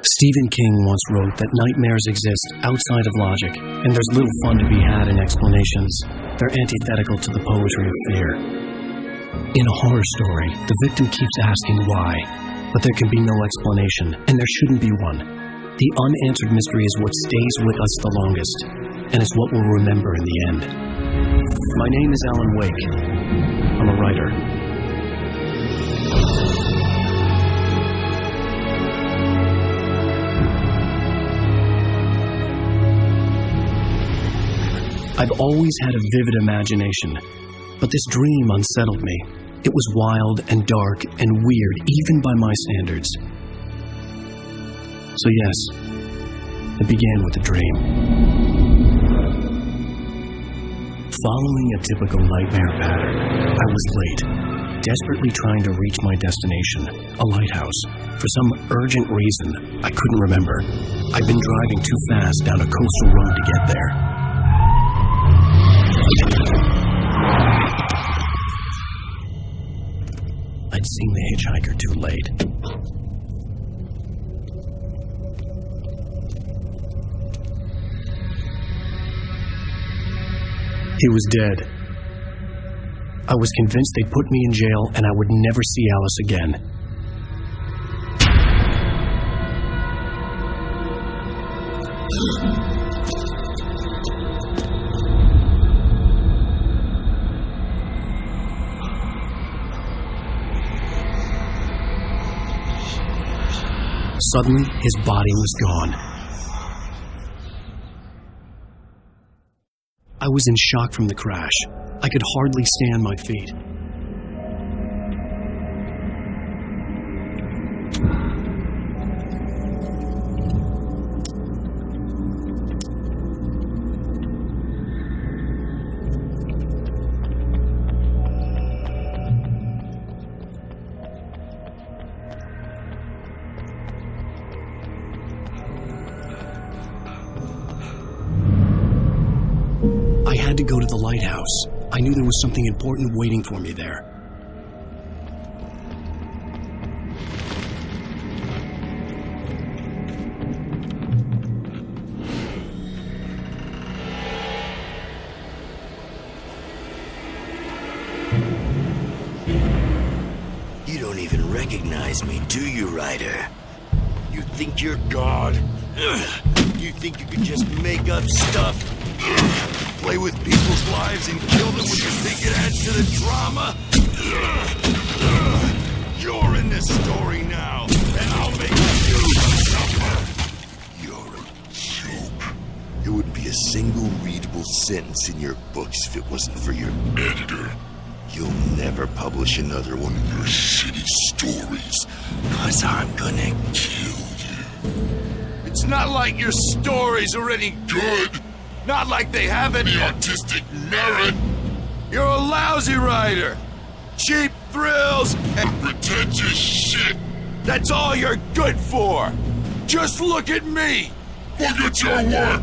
Stephen King once wrote that nightmares exist outside of logic, and there's little fun to be had in explanations. They're antithetical to the poetry of fear. In a horror story, the victim keeps asking why, but there can be no explanation, and there shouldn't be one. The unanswered mystery is what stays with us the longest, and it's what we'll remember in the end. My name is Alan Wake. I'm a writer. I've always had a vivid imagination, but this dream unsettled me. It was wild and dark and weird, even by my standards. So yes, it began with a dream. Following a typical nightmare pattern, I was late, desperately trying to reach my destination, a lighthouse. For some urgent reason, I couldn't remember. I'd been driving too fast down a coastal road to get there. I'd seen the hitchhiker too late. He was dead. I was convinced they'd put me in jail and I would never see Alice again. Suddenly, his body was gone. I was in shock from the crash. I could hardly stay on my feet. I had to go to the lighthouse. I knew there was something important waiting for me there. You don't even recognize me, do you, Ryder? You think you're God? You think you can just make up stuff? Play with people's lives and kill them when you think it adds to the drama? You're in this story now, and I'll make you suffer. You're a joke. There wouldn't be a single readable sentence in your books if it wasn't for your editor. You'll never publish another one of your shitty stories, 'cause I'm gonna kill you. It's not like your stories are any good. Not like they have any artistic merit. You're a lousy writer. Cheap thrills and pretentious shit. That's all you're good for. Just look at me. Look at your work.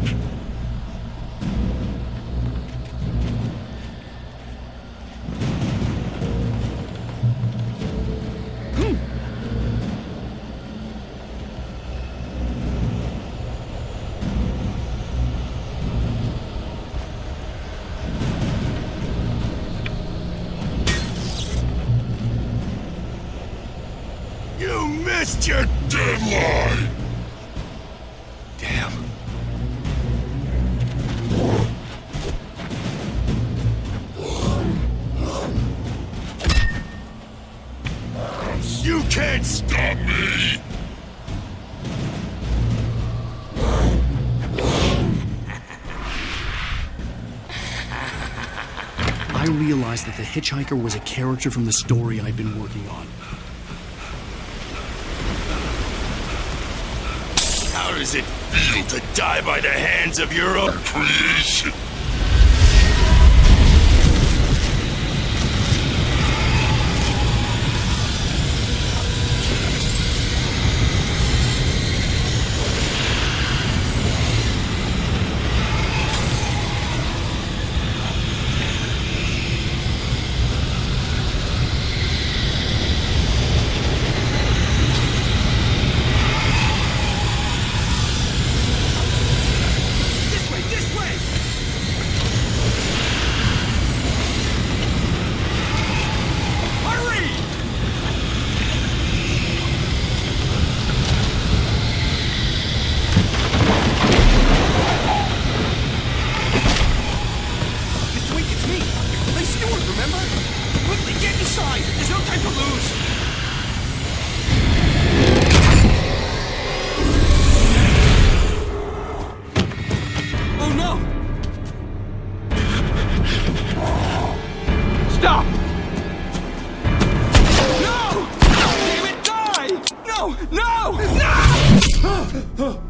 You missed your deadline! Damn. You can't stop me! I realized that the hitchhiker was a character from the story I'd been working on. How does it feel to die by the hands of your own creation? No! No! No!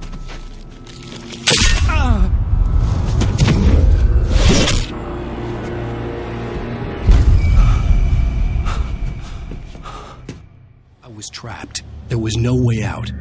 I was trapped. There was no way out.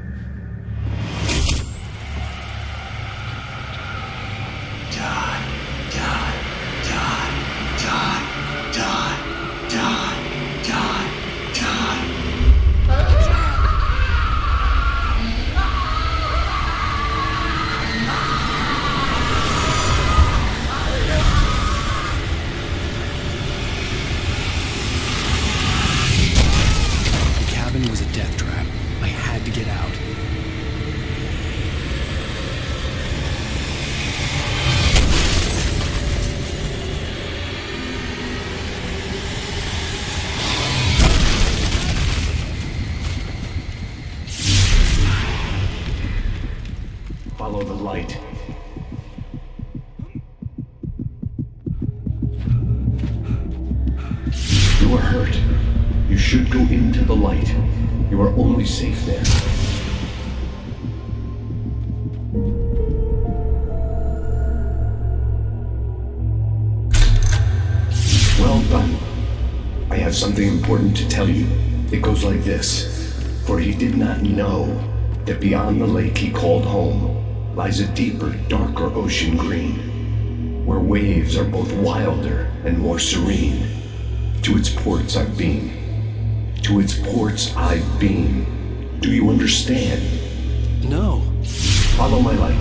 Was a death trap. I had to get out. Follow the light. You are hurt. You should go into the light. You are only safe there. Well done. I have something important to tell you. It goes like this. For he did not know that beyond the lake he called home lies a deeper, darker ocean green, where waves are both wilder and more serene. To its ports I've been. To its ports I've been. Do you understand? No. Follow my light.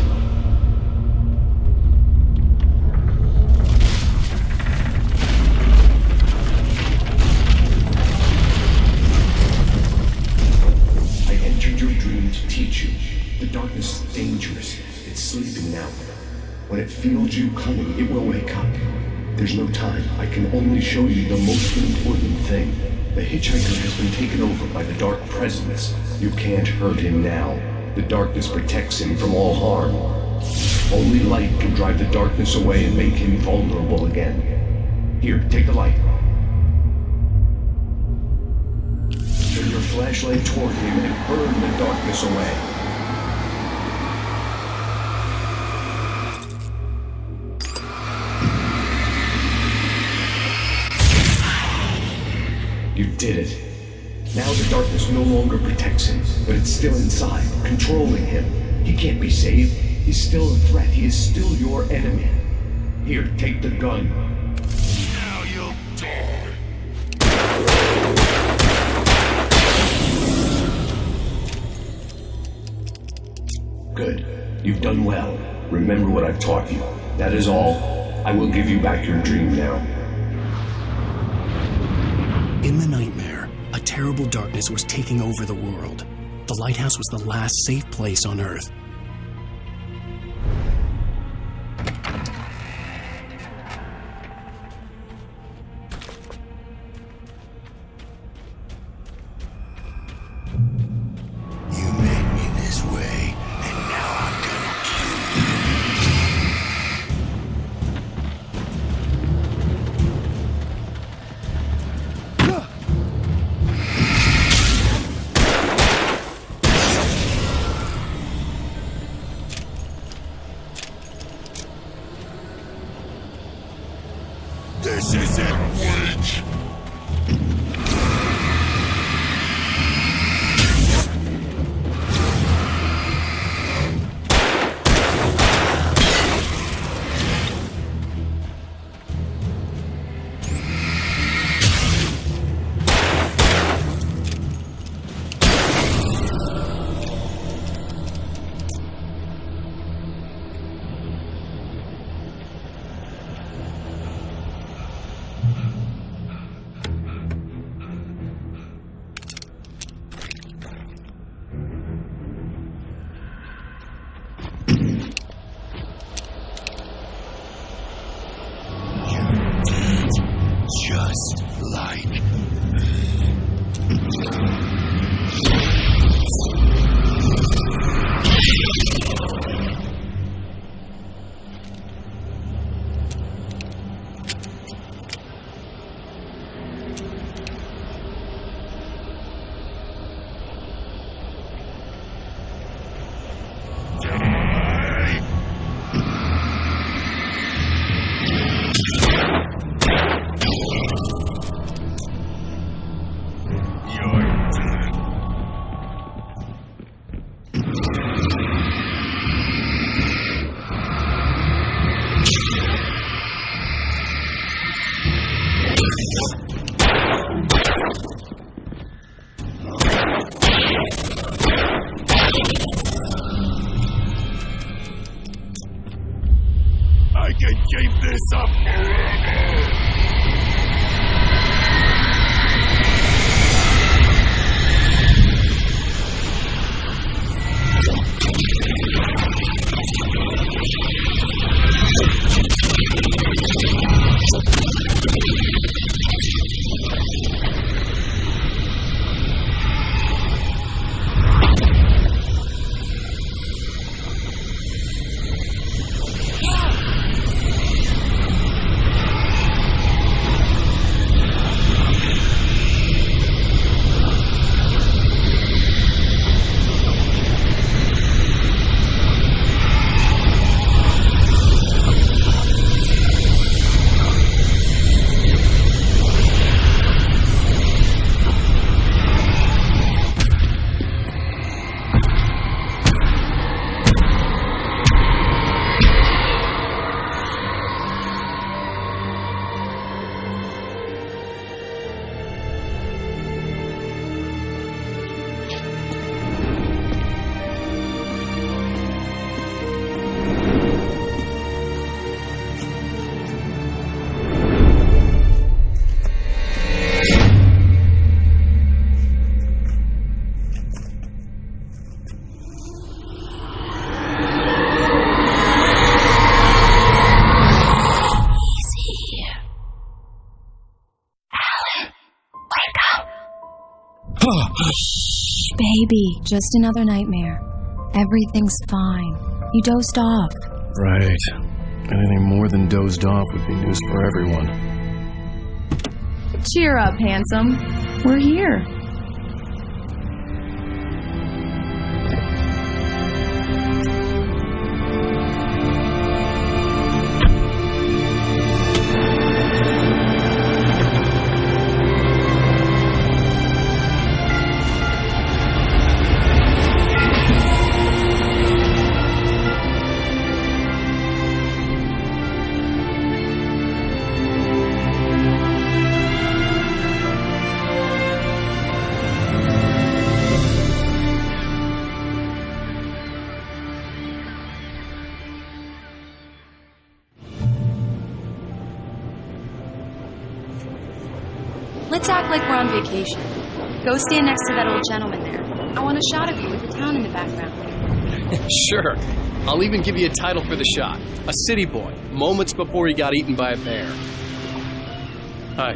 I entered your dream to teach you. The darkness is dangerous. It's sleeping now. When it feels you coming, it will wake up. There's no time. I can only show you the most important thing. The hitchhiker has been taken over by the Dark Presence. You can't hurt him now. The darkness protects him from all harm. Only light can drive the darkness away and make him vulnerable again. Here, take the light. Turn your flashlight toward him and burn the darkness away. You did it. Now the darkness no longer protects him, but it's still inside, controlling him. He can't be saved. He's still a threat. He is still your enemy. Here, take the gun. Now you'll die. Good. You've done well. Remember what I've taught you. That is all. I will give you back your dream now. In the nightmare, a terrible darkness was taking over the world. The lighthouse was the last safe place on Earth. You made me this way, and now I'm gonna kill you. This isn't Witch! Just like me. this up forever! Baby, just another nightmare. Everything's fine. You dozed off. Right. Anything more than dozed off would be news for everyone. Cheer up, handsome. We're here. Let's act like we're on vacation. Go stand next to that old gentleman there. I want a shot of you with the town in the background. Sure. I'll even give you a title for the shot. A city boy, moments before he got eaten by a bear. Hi.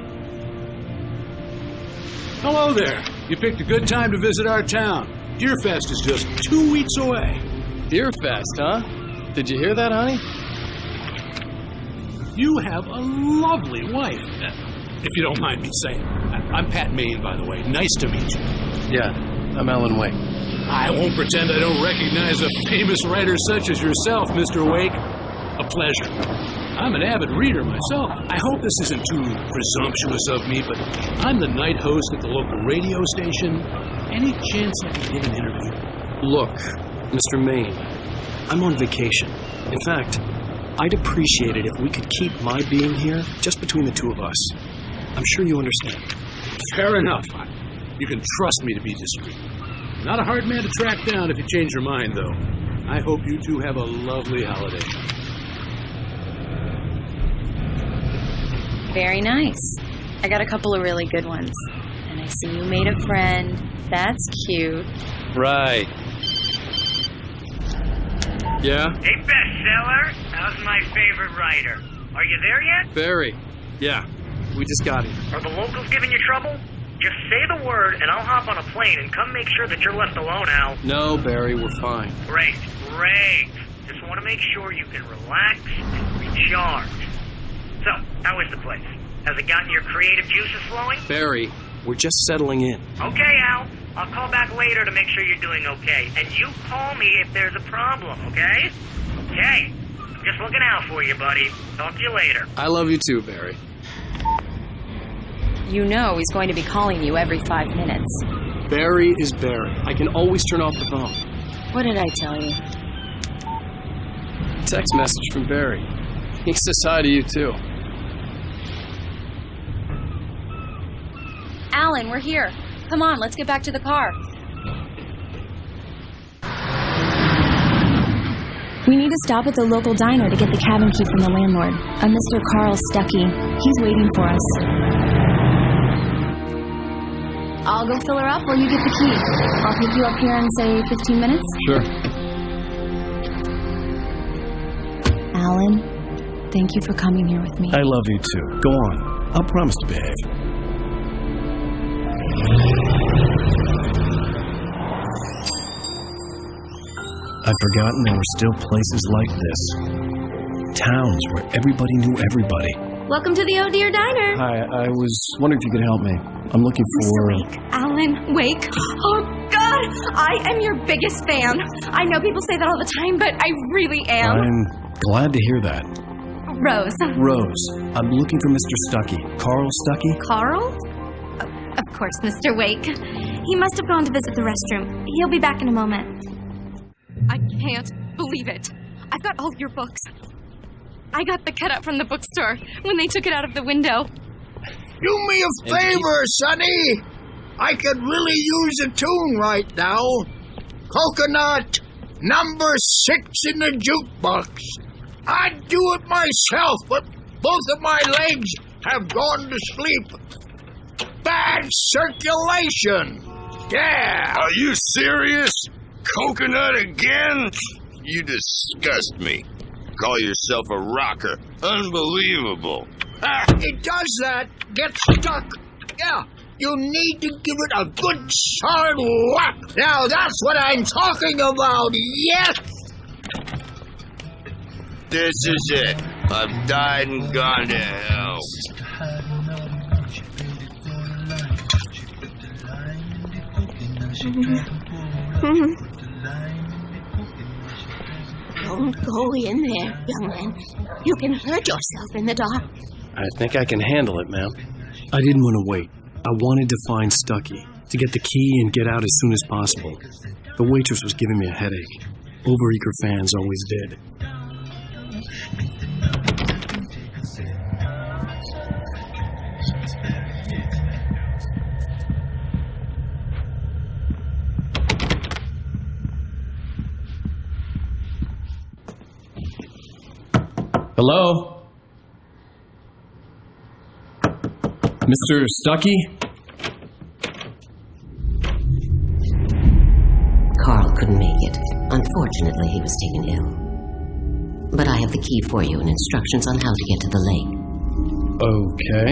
Hello there. You picked a good time to visit our town. Deerfest is just 2 weeks away. Deerfest, huh? Did you hear that, honey? You have a lovely wife, if you don't mind me saying. I'm Pat Maine, by the way. Nice to meet you. Yeah, I'm Alan Wake. I won't pretend I don't recognize a famous writer such as yourself, Mr. Wake. A pleasure. I'm an avid reader myself. I hope this isn't too presumptuous of me, but I'm the night host at the local radio station. Any chance I could get an interview? Look, Mr. Maine, I'm on vacation. In fact, I'd appreciate it if we could keep my being here just between the two of us. I'm sure you understand. Fair enough. You can trust me to be discreet. Not a hard man to track down if you change your mind, though. I hope you two have a lovely holiday. Very nice. I got a couple of really good ones. And I see you made a friend. That's cute. Right. Yeah? Hey, bestseller. How's my favorite writer? Are you there yet? Barry. Yeah. We just got here. Are the locals giving you trouble? Just say the word, and I'll hop on a plane and come make sure that you're left alone, Al. No, Barry, we're fine. Great. Just want to make sure you can relax and recharge. So, how is the place? Has it gotten your creative juices flowing? Barry, we're just settling in. Okay, Al. I'll call back later to make sure you're doing okay. And you call me if there's a problem, okay? Okay. I'm just looking out for you, buddy. Talk to you later. I love you too, Barry. You know he's going to be calling you every 5 minutes. Barry is Barry. I can always turn off the phone. What did I tell you? Text message from Barry. He says hi to you too. Alan, we're here. Come on, let's get back to the car. We need to stop at the local diner to get the cabin key from the landlord, a Mr. Carl Stuckey. He's waiting for us. I'll go fill her up while you get the key. I'll pick you up here in, say, 15 minutes. Sure. Alan, thank you for coming here with me. I love you too. Go on. I'll promise to behave. I'd forgotten there were still places like this. Towns where everybody knew everybody. Welcome to the Oh Dear Diner. Hi, I was wondering if you could help me. I'm looking for... Mr. Wake. Alan Wake. Oh, God! I am your biggest fan. I know people say that all the time, but I really am. I'm glad to hear that. Rose. Rose, I'm looking for Mr. Stuckey. Carl Stuckey? Carl? Oh, of course, Mr. Wake. He must have gone to visit the restroom. He'll be back in a moment. I can't believe it. I've got all your books. I got the cutout from the bookstore when they took it out of the window. Do me a favor, Sonny. I could really use a tune right now. Coconut, number 6 in the jukebox. I'd do it myself, but both of my legs have gone to sleep. Bad circulation. Yeah. Are you serious? Coconut again? You disgust me. Call yourself a rocker. Unbelievable. It does that. Get stuck. Yeah. You need to give it a good solid whack. Now that's what I'm talking about. Yes. This is it. I've died and gone to hell. Don't go in there, young man. You can hurt yourself in the dark. I think I can handle it, ma'am. I didn't want to wait. I wanted to find Stuckey, to get the key and get out as soon as possible. The waitress was giving me a headache. Overeager fans always did. Hello? Mr. Stuckey? Carl couldn't make it. Unfortunately, he was taken ill. But I have the key for you and instructions on how to get to the lake. Okay.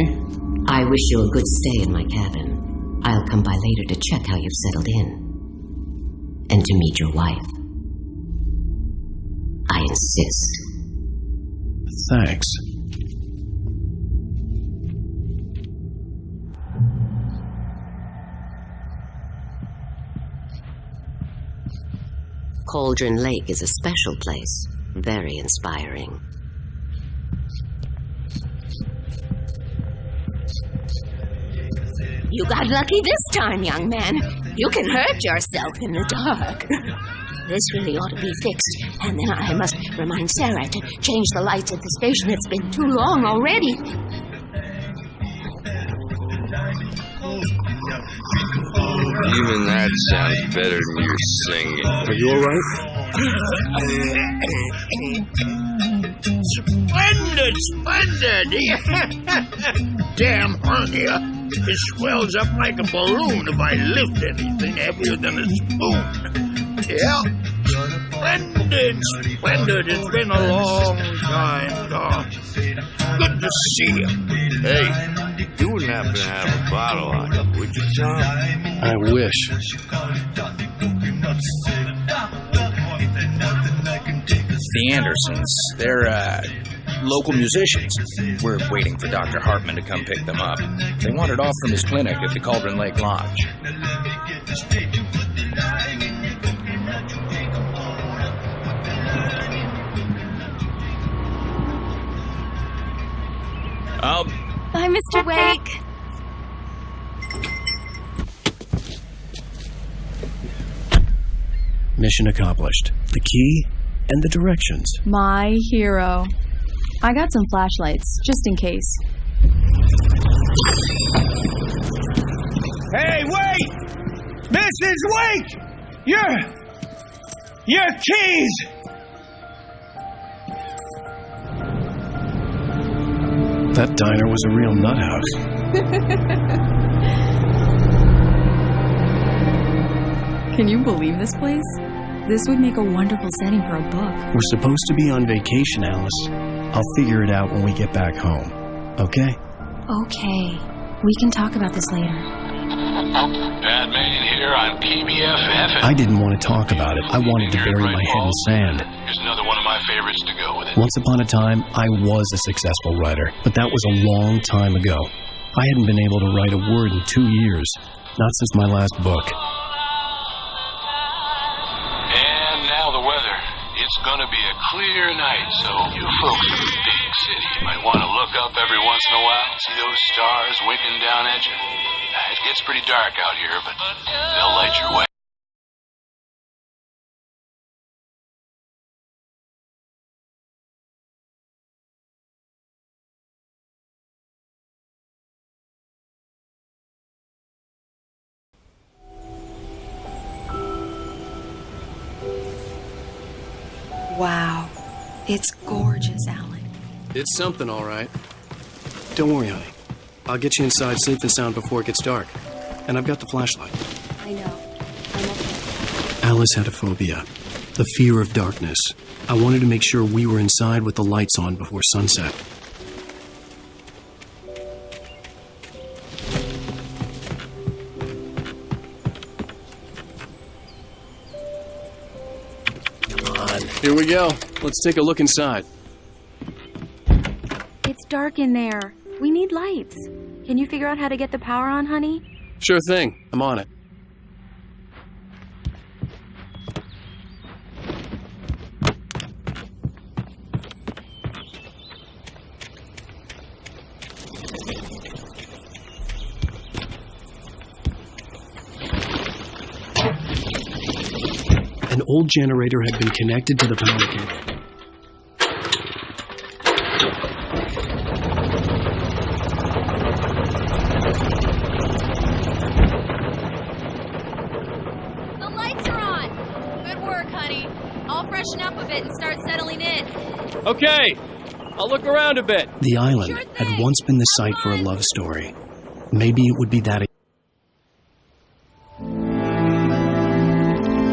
I wish you a good stay in my cabin. I'll come by later to check how you've settled in. And to meet your wife. I insist. Thanks. Cauldron Lake is a special place. Very inspiring. You got lucky this time, young man. You can hurt yourself in the dark. This really ought to be fixed. And then I must remind Sarah to change the lights at the station. It's been too long already. Even that sounds better than your singing. Are you all right? Splendid! Damn hernia. It swells up like a balloon if I lift anything heavier than a spoon. Yeah. Splendid. It's been a long time, Doc. Good to see you. Hey, you wouldn't happen to have a bottle on you, would you, Tom? I wish. The Andersons, they're, local musicians. We're waiting for Dr. Hartman to come pick them up. They wandered off from his clinic at the Cauldron Lake Lodge. Bye, Mr. Wake. Mission accomplished. The key and the directions. My hero. I got some flashlights, just in case. Hey, wait! Mrs. Wake! Your keys! That diner was a real nut house. Can you believe this place? This would make a wonderful setting for a book. We're supposed to be on vacation, Alice. I'll figure it out when we get back home. Okay? Okay. We can talk about this later. Pat Main here on PBF. I didn't want to talk about it. I wanted to bury my head in sand. Here's another one of my favorites to go with it. Once upon a time, I was a successful writer, but that was a long time ago. I hadn't been able to write a word in 2 years, not since my last book. And now the weather. It's gonna be a clear night, so you folks in the big city might want to look up every once in a while, see those stars winking down at you. It gets pretty dark out here, but they'll light your way. Wow. It's gorgeous, Alan. It's something, all right. Don't worry, honey. I'll get you inside safe and sound before it gets dark. And I've got the flashlight. I know. I'm okay. Alice had a phobia, the fear of darkness. I wanted to make sure we were inside with the lights on before sunset. Come on. Here we go. Let's take a look inside. It's dark in there. We need lights. Can you figure out how to get the power on, honey? Sure thing. I'm on it. An old generator had been connected to the power cable. The lights are on. Good work, honey. I'll freshen up a bit and start settling in. Okay. I'll look around a bit. The island had once been the site for a love story. Maybe it would be that again.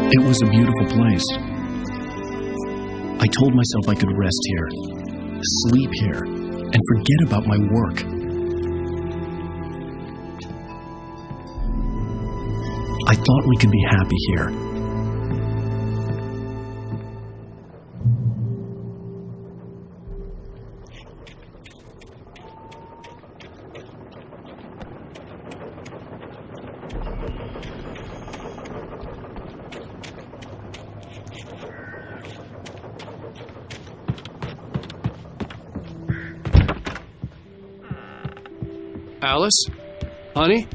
It was a beautiful place. I told myself I could rest here, sleep here, and forget about my work. I thought we could be happy here. Alice? Honey?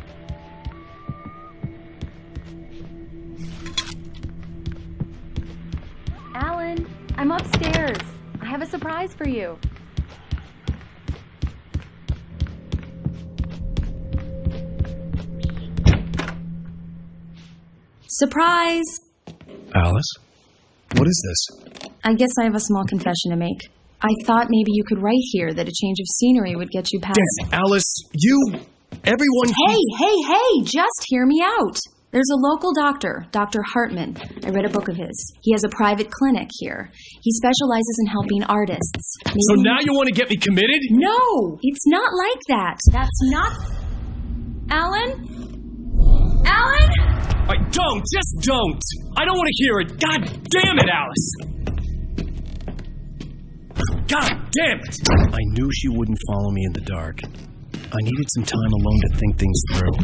Alan, I'm upstairs. I have a surprise for you. Surprise! Alice? What is this? I guess I have a small confession to make. I thought maybe you could write here that a change of scenery would get you past... Alice, everyone... Hey, just hear me out. There's a local doctor, Dr. Hartman. I read a book of his. He has a private clinic here. He specializes in helping artists. So now you want to get me committed? No, it's not like that. That's not... Alan? Alan? Just don't. I don't want to hear it. God damn it, Alice. God damn it! I knew she wouldn't follow me in the dark. I needed some time alone to think things through.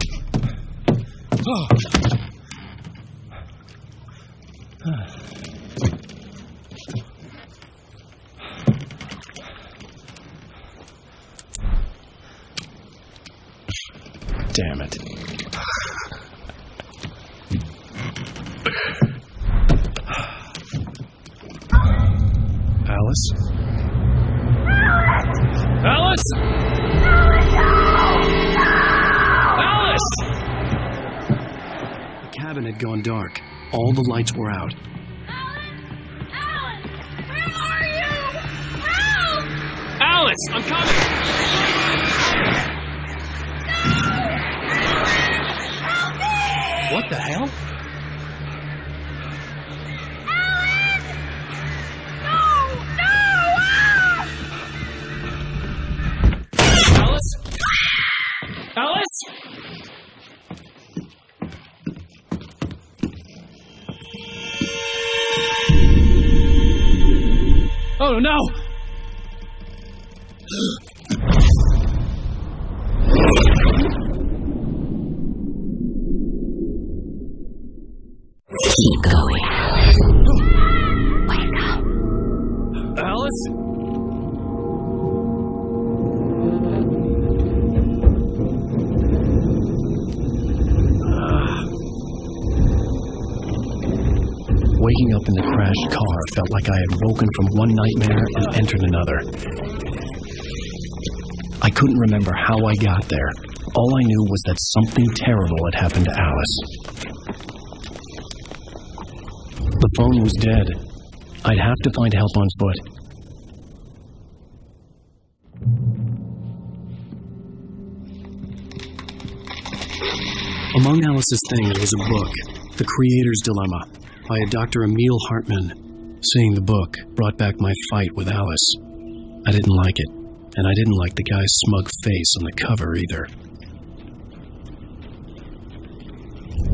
Damn it. Alice? Alice! Alice! The cabin had gone dark. All the lights were out. Alice, I'm coming! What the hell? Alice? Alice? Oh no! Keep going. Wake up. Alice? Waking up in the crashed car felt like I had woken from one nightmare and entered another. I couldn't remember how I got there. All I knew was that something terrible had happened to Alice. The phone was dead. I'd have to find help on foot. Among Alice's things was a book, The Creator's Dilemma, by a Dr. Emil Hartman. Seeing the book brought back my fight with Alice. I didn't like it, and I didn't like the guy's smug face on the cover either.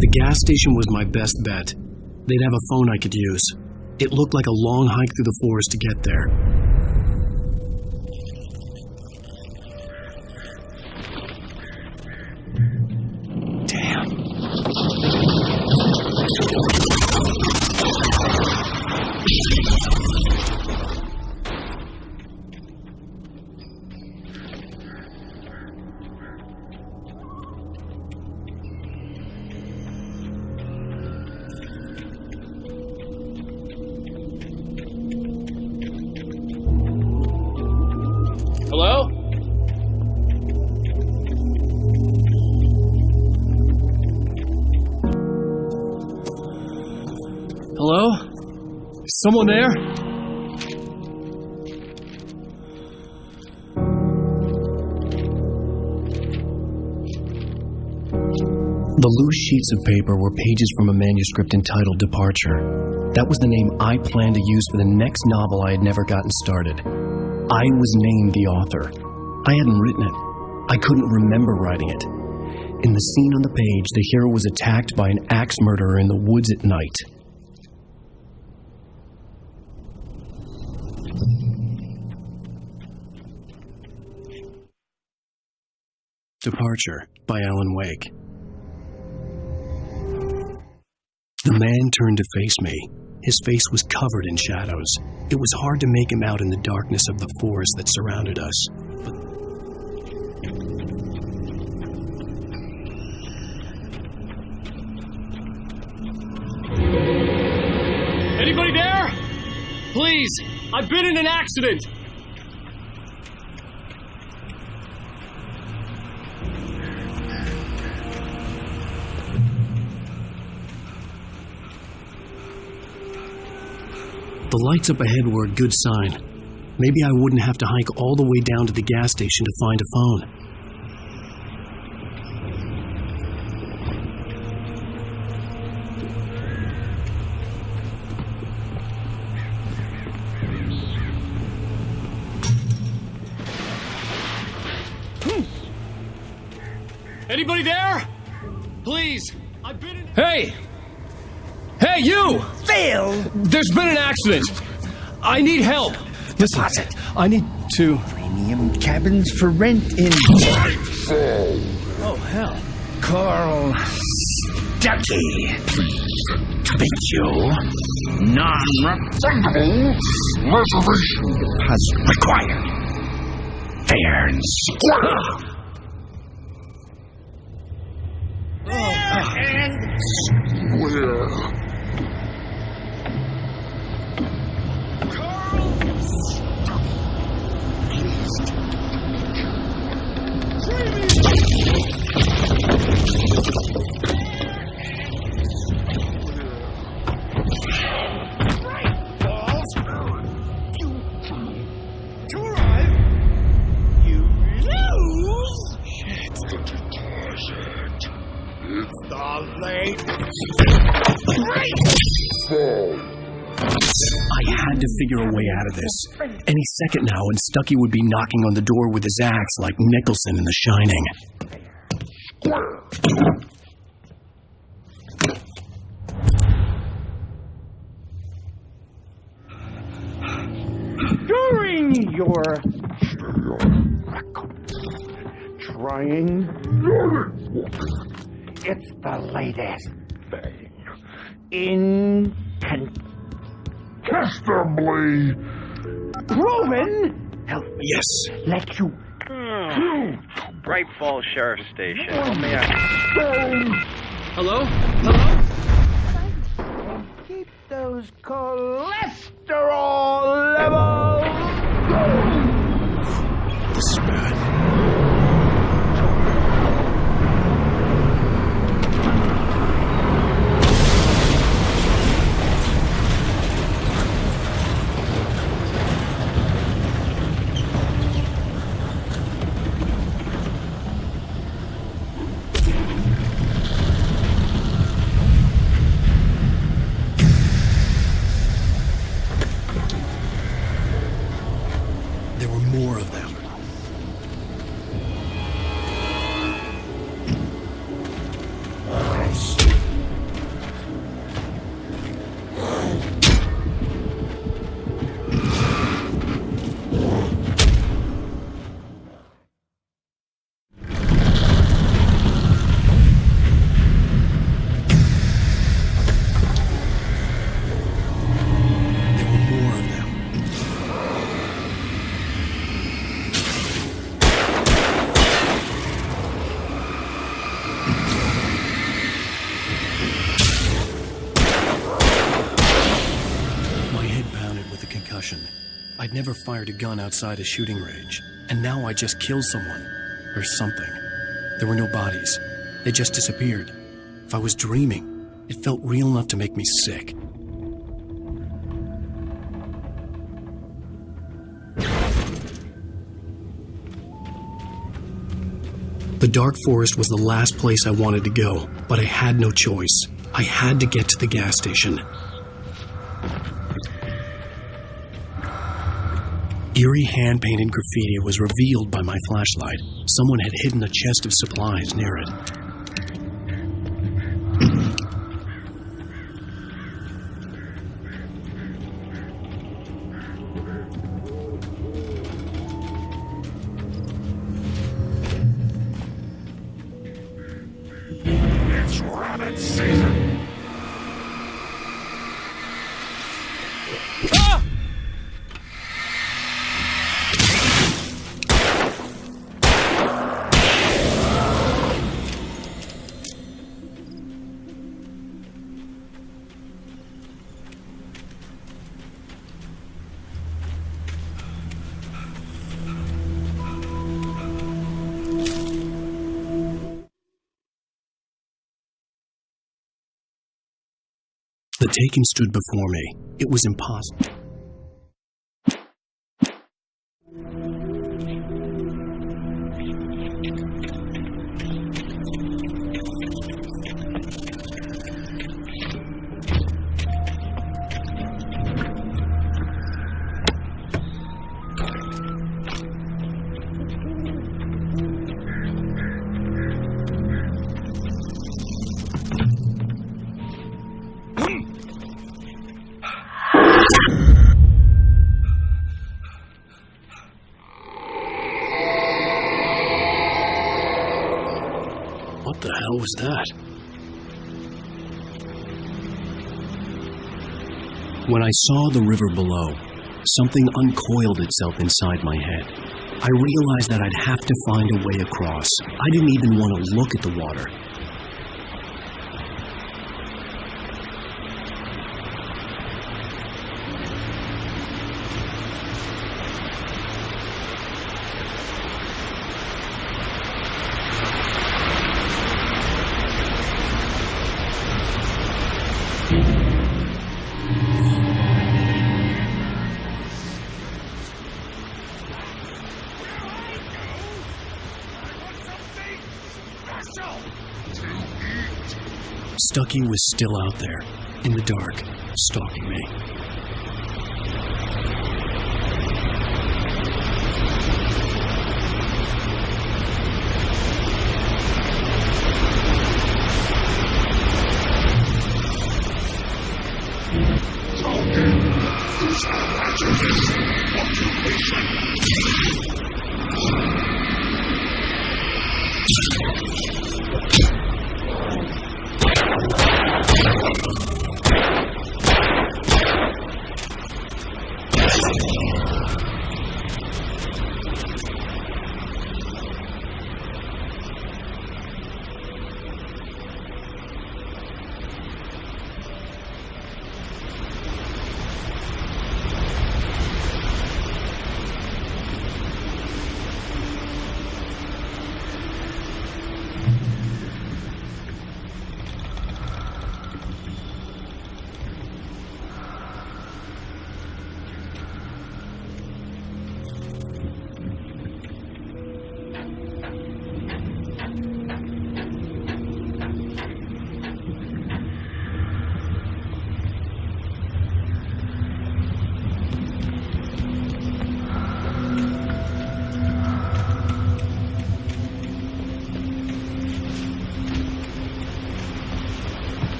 The gas station was my best bet. They'd have a phone I could use. It looked like a long hike through the forest to get there. Hello? Hello? Is someone there? The loose sheets of paper were pages from a manuscript entitled Departure. That was the name I planned to use for the next novel I had never gotten started. I was named the author. I hadn't written it. I couldn't remember writing it. In the scene on the page, the hero was attacked by an axe murderer in the woods at night. Departure by Alan Wake. The man turned to face me. His face was covered in shadows. It was hard to make him out in the darkness of the forest that surrounded us. Anybody there? Please, I've been in an accident. The lights up ahead were a good sign. Maybe I wouldn't have to hike all the way down to the gas station to find a phone. Anybody there? Please, I've been in... Hey! Hey, you! Phil! There's been an accident. I need help. Listen, I need to... Premium cabins for rent in... Oh, hell. Carl Stuckey. Thank you. Non-refundable reservation deposit required. Fair and square. Fair and square. It's the late I had to figure a way out of this. Any second now, and Stucky would be knocking on the door with his axe like Nicholson in The Shining. During your trying, it's the latest thing. Incontestably proven. Yes. Let you. Bright Falls Sheriff Station. Hello? And keep those cholesterol levels. This is bad. There were more of them. I'd never fired a gun outside a shooting range, and now I just killed someone. Or something. There were no bodies. They just disappeared. If I was dreaming, it felt real enough to make me sick. The dark forest was the last place I wanted to go, but I had no choice. I had to get to the gas station. Eerie hand-painted graffiti was revealed by my flashlight. Someone had hidden a chest of supplies near it. It's rabbit season. Ah! The taken stood before me. It was impossible. What the hell was that? When I saw the river below, something uncoiled itself inside my head. I realized that I'd have to find a way across. I didn't even want to look at the water. Stucky was still out there, in the dark, stalking me.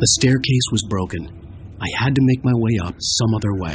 The staircase was broken. I had to make my way up some other way.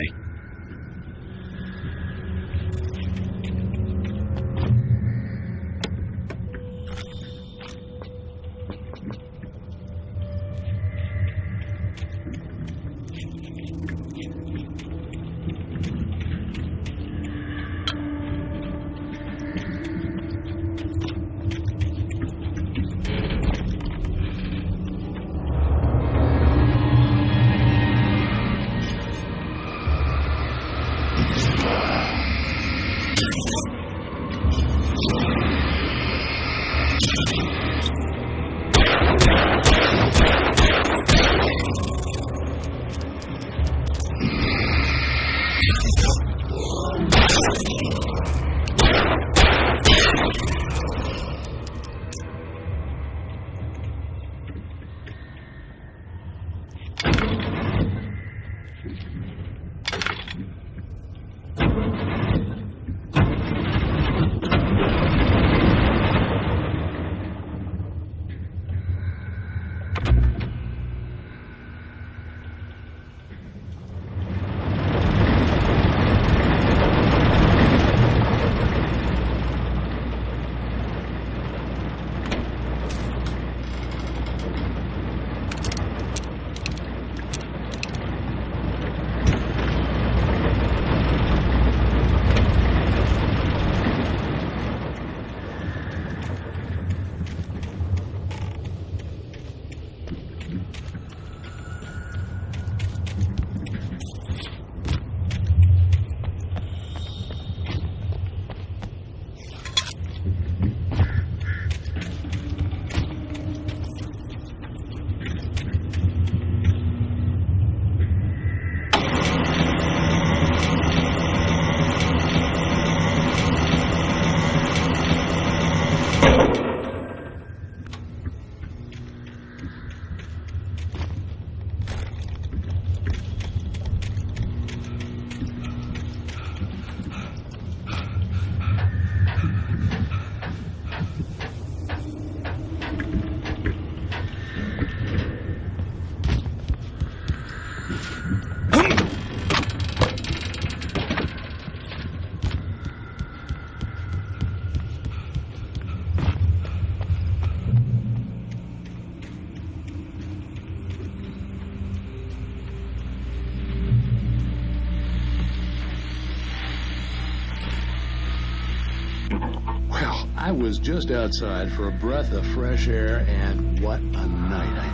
was just outside for a breath of fresh air, and what a night.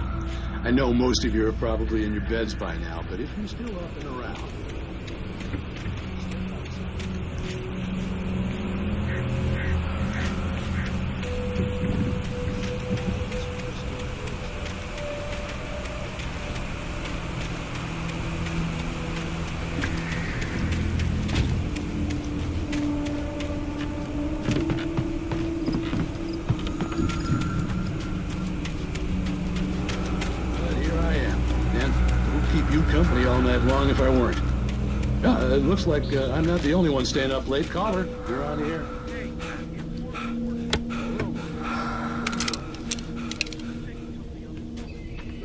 I know most of you are probably in your beds by now, but if you're still up and around... company all night long if I weren't. Yeah, it looks like I'm not the only one staying up late. Caller, you're on the air.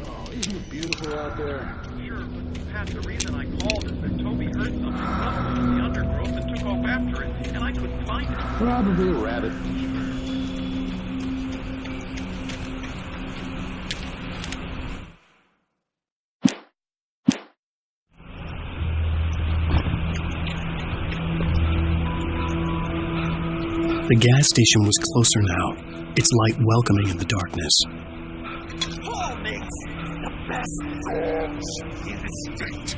Oh, isn't it beautiful out there? Sure, but Pat, the reason I called is that Toby heard something rustle in the undergrowth and took off after it, and I couldn't find it. Probably a rabbit. The gas station was closer now, its light welcoming in the darkness. Paul makes the best dogs in the state.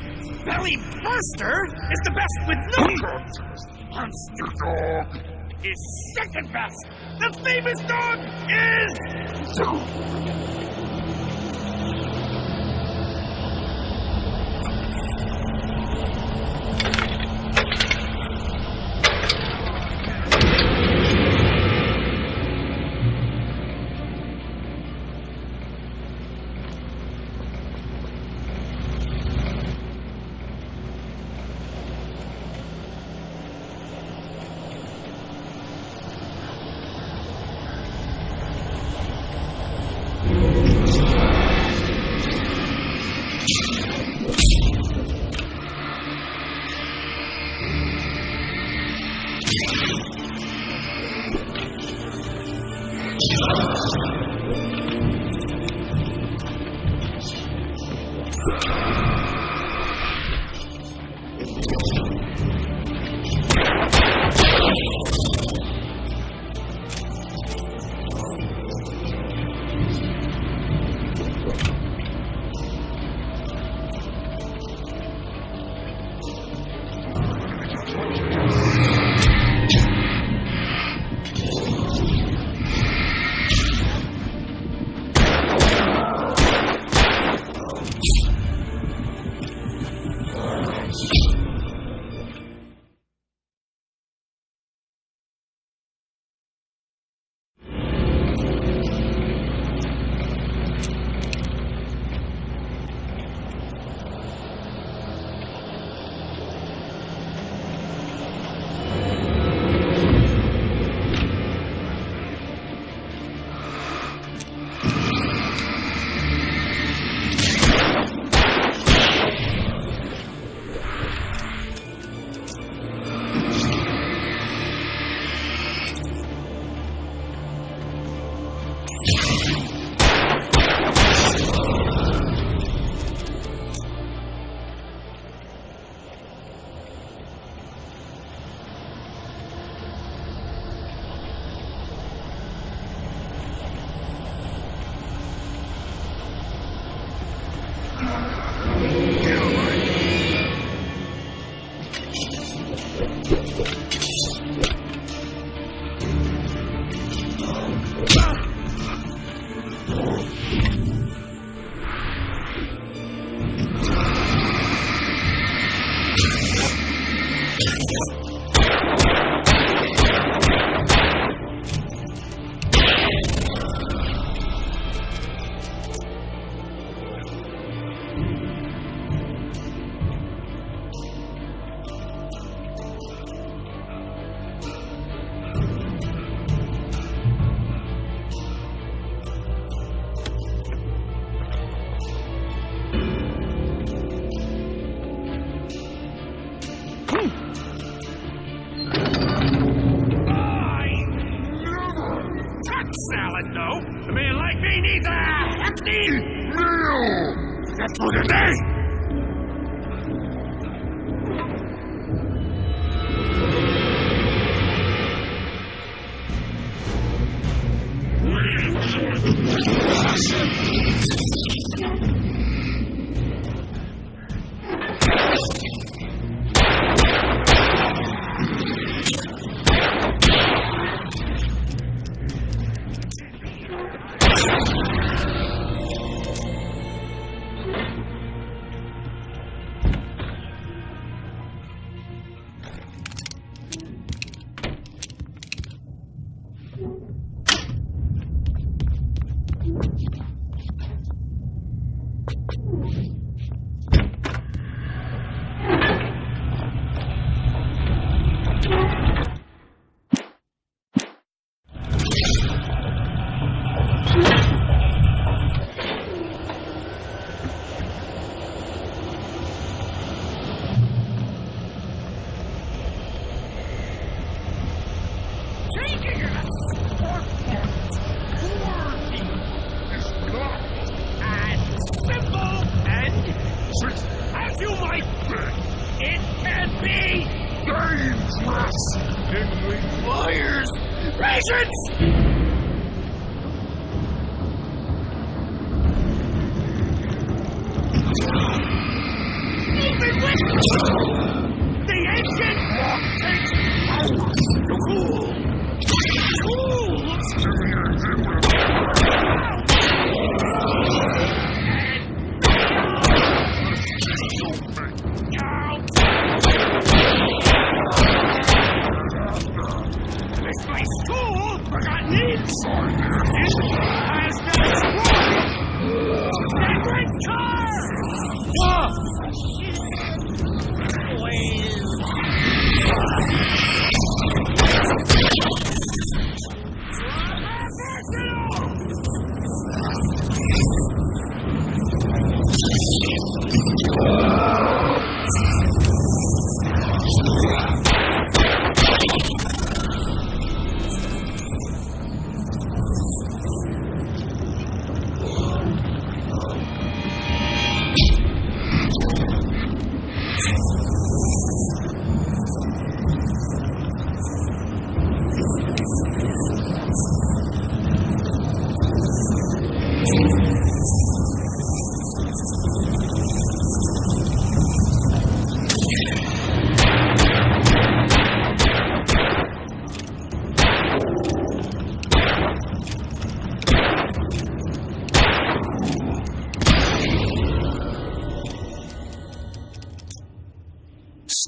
Belly Buster is the best with numbers. Monster Dog is second best. The famous dog is...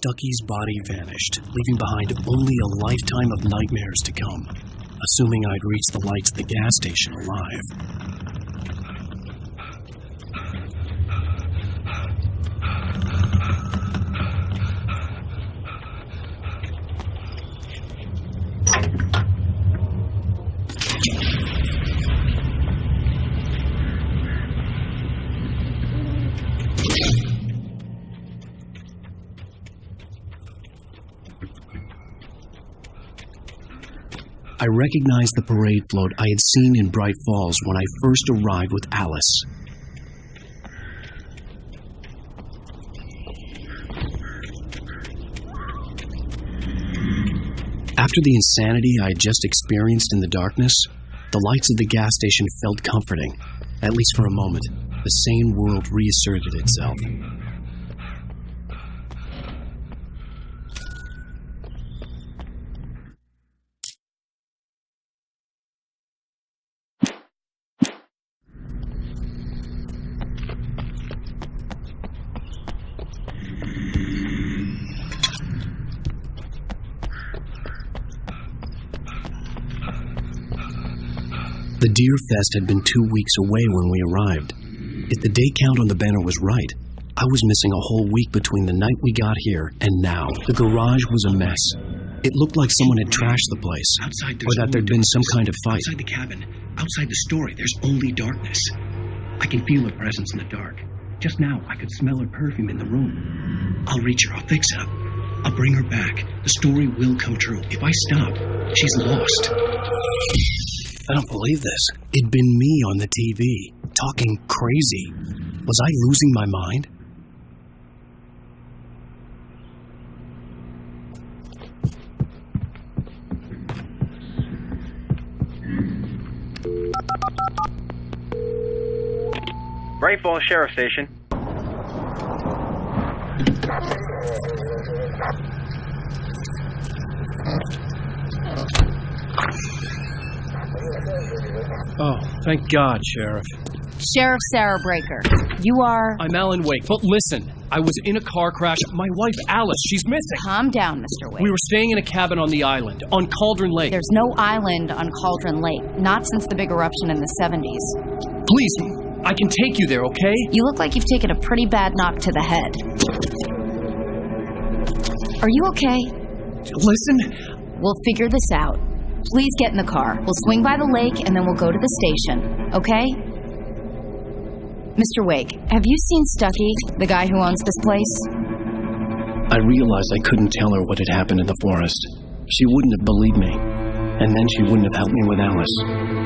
Stucky's body vanished, leaving behind only a lifetime of nightmares to come, assuming I'd reach the lights at the gas station alive. I recognized the parade float I had seen in Bright Falls when I first arrived with Alice. After the insanity I had just experienced in the darkness, the lights of the gas station felt comforting. At least for a moment, the sane world reasserted itself. The Deer Fest had been 2 weeks away when we arrived. If the day count on the banner was right, I was missing a whole week between the night we got here and now. The garage was a mess. It looked like someone had trashed the place, or that there'd been some kind of fight. Outside the cabin, outside the story, there's only darkness. I can feel her presence in the dark. Just now, I could smell her perfume in the room. I'll reach her. I'll fix it up. I'll bring her back. The story will come true. If I stop, she's lost. I don't believe this. It'd been me on the TV, talking crazy. Was I losing my mind? Bright Falls Sheriff Station. Oh, thank God, Sheriff. Sheriff Sarah Breaker. You are... I'm Alan Wake. But listen, I was in a car crash. My wife, Alice, she's missing. Calm down, Mr. Wake. We were staying in a cabin on the island, on Cauldron Lake. There's no island on Cauldron Lake, not since the big eruption in the 70s. Please, I can take you there, okay? You look like you've taken a pretty bad knock to the head. Are you okay? Listen. We'll figure this out. Please get in the car. We'll swing by the lake and then we'll go to the station, okay? Mr. Wake, have you seen Stucky, the guy who owns this place? I realized I couldn't tell her what had happened in the forest. She wouldn't have believed me. And then she wouldn't have helped me with Alice.